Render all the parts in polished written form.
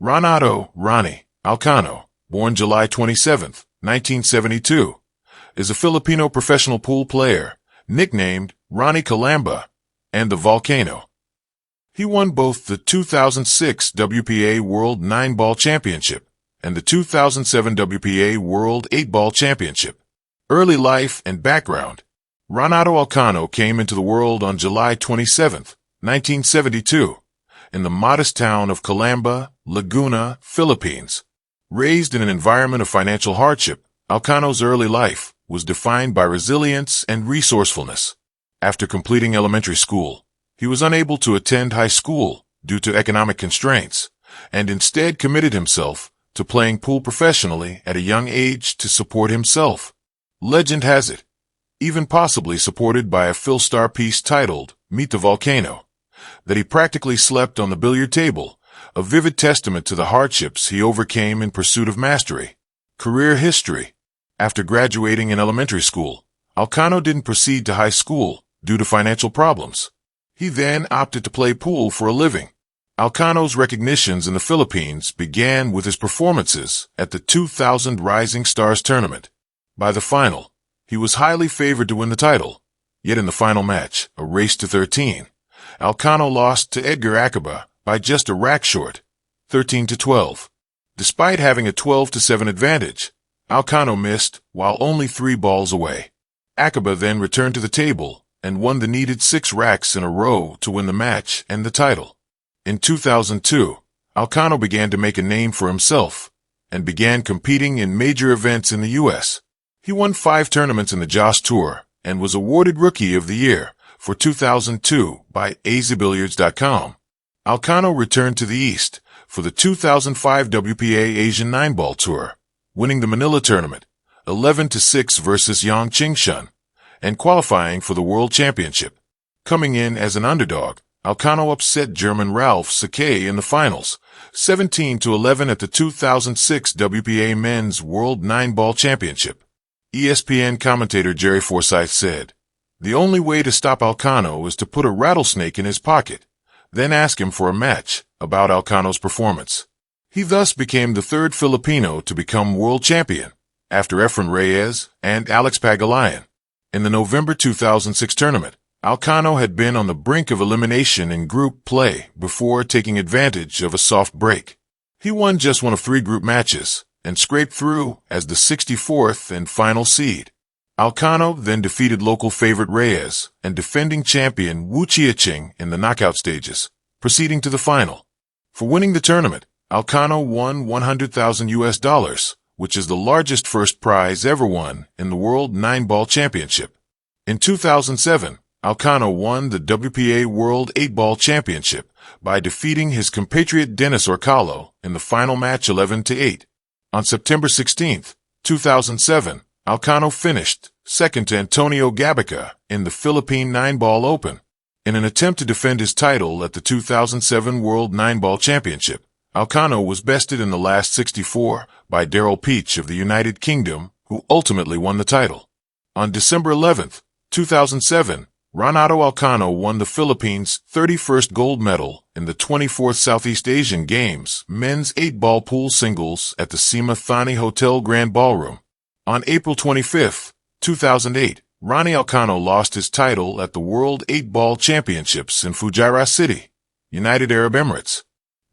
Ronato Ronnie Alcano, born July 27, 1972, is a Filipino professional pool player, nicknamed Ronnie Calamba and the Volcano. He won both the 2006 WPA World Nine-ball Championship and the 2007 WPA World Eight-ball Championship. Early life and background. Ronato Alcano came into the world on July 27, 1972, in the modest town of Calamba, Laguna, Philippines. Raised in an environment of financial hardship, Alcano's early life was defined by resilience and resourcefulness. After completing elementary school, he was unable to attend high school due to economic constraints, and instead committed himself to playing pool professionally at a young age to support himself. Legend has it, even possibly supported by a Philstar piece titled Meet the Volcano, that he practically slept on the billiard table, a vivid testament to the hardships he overcame in pursuit of mastery. Career history. After graduating in elementary school, Alcano didn't proceed to high school due to financial problems. He then opted to play pool for a living. Alcano's recognitions in the Philippines began with his performances at the 2000 Rising Stars tournament. By the final, he was highly favored to win the title. Yet in the final match, a race to 13, Alcano lost to Edgar Acaba by just a rack short, 13-12. Despite having a 12-7 advantage, Alcano missed while only 3 balls away. Acaba then returned to the table and won the needed 6 racks in a row to win the match and the title. In 2002, Alcano began to make a name for himself and began competing in major events in the U.S. He won 5 tournaments in the Joss Tour and was awarded Rookie of the Year for 2002 by azbilliards.com. Alcano returned to the East for the 2005 WPA Asian Nine-ball Tour, winning the Manila tournament 11-6 versus Yang Qingshun, and qualifying for the World Championship. Coming in as an underdog, Alcano upset German Ralph Sakay in the finals, 17-11 at the 2006 WPA Men's World Nine-ball Championship. ESPN commentator Jerry Forsyth said, "The only way to stop Alcano is to put a rattlesnake in his pocket, then ask him for a match." About Alcano's performance. He thus became the 3rd Filipino to become world champion, after Efren Reyes and Alex Pagulayan. In the November 2006 tournament, Alcano had been on the brink of elimination in group play before taking advantage of a soft break. He won just one of 3 group matches and scraped through as the 64th and final seed. Alcano then defeated local favorite Reyes and defending champion Wu Chiaching in the knockout stages, proceeding to the final. For winning the tournament, Alcano won $100,000, which is the largest first prize ever won in the World Nine-ball Championship. In 2007, Alcano won the WPA World Eight-ball Championship by defeating his compatriot Dennis Orcalo in the final match 11-8. On September 16, 2007, Alcano finished second to Antonio Gabica in the Philippine Nine-ball Open. In an attempt to defend his title at the 2007 World Nine-ball Championship, Alcano was bested in the last 64 by Daryl Peach of the United Kingdom, who ultimately won the title. On December 11, 2007, Ronato Alcano won the Philippines' 31st gold medal in the 24th Southeast Asian Games men's 8-ball pool singles at the Sima Thani Hotel Grand Ballroom. On April 25, 2008, Ronnie Alcano lost his title at the World Eight-ball Championships in Fujairah City, United Arab Emirates.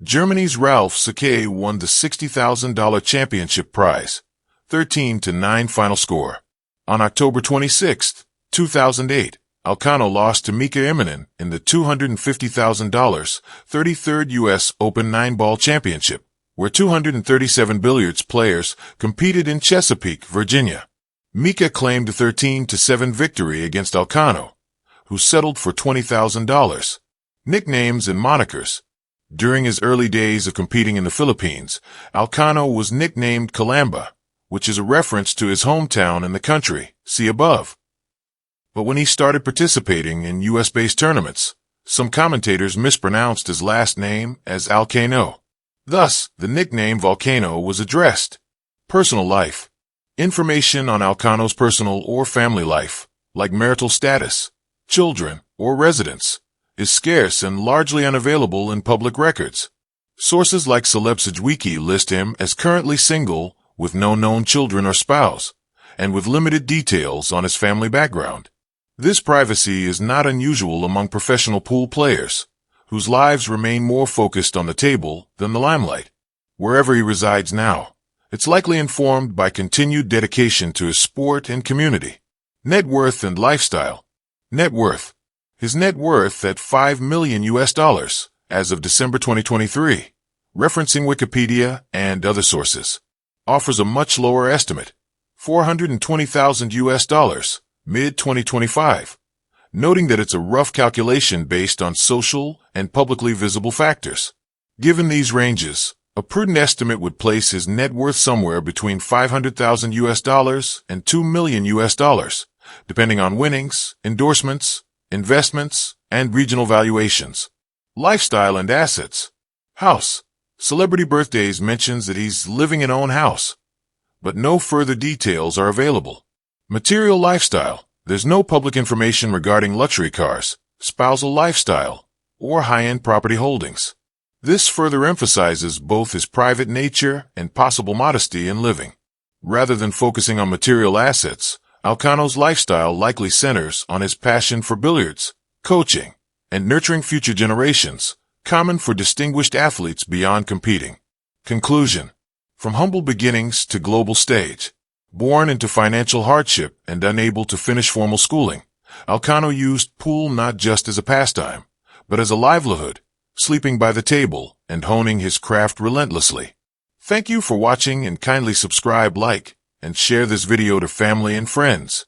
Germany's Ralph Sakay won the $60,000 championship prize, 13-9 final score. On October 26, 2008, Alcano lost to Mika Immonen in the $250,000 33rd U.S. Open Nine-ball Championship, where 237 billiards players competed in Chesapeake, Virginia. Mika claimed a 13-7 victory against Alcano, who settled for $20,000. Nicknames and monikers. During his early days of competing in the Philippines, Alcano was nicknamed Calamba, which is a reference to his hometown in the country, see above. But when he started participating in U.S.-based tournaments, some commentators mispronounced his last name as Alcano. Thus, the nickname Volcano was addressed. Personal life. Information on Alcano's personal or family life, like marital status, children, or residence, is scarce and largely unavailable in public records. Sources like CelebSageWiki list him as currently single, with no known children or spouse, and with limited details on his family background. This privacy is not unusual among professional pool players, whose lives remain more focused on the table than the limelight. Wherever he resides now, it's likely informed by continued dedication to his sport and community. Net worth and lifestyle. Net worth. His net worth at $5 million as of December 2023, referencing Wikipedia and other sources, offers a much lower estimate, $420,000 mid-2025, noting that it's a rough calculation based on social and publicly visible factors. Given these ranges, a prudent estimate would place his net worth somewhere between $500,000 and $2 million, depending on winnings, endorsements, investments, and regional valuations. Lifestyle and assets. House. Celebrity Birthdays mentions that he's living in own house, but no further details are available. Material lifestyle. There's no public information regarding luxury cars, spousal lifestyle, or high-end property holdings. This further emphasizes both his private nature and possible modesty in living. Rather than focusing on material assets, Alcano's lifestyle likely centers on his passion for billiards, coaching, and nurturing future generations, common for distinguished athletes beyond competing. Conclusion. From humble beginnings to global stage, born into financial hardship and unable to finish formal schooling, Alcano used pool not just as a pastime, but as a livelihood, sleeping by the table and honing his craft relentlessly. Thank you for watching, and kindly subscribe, like, and share this video to family and friends.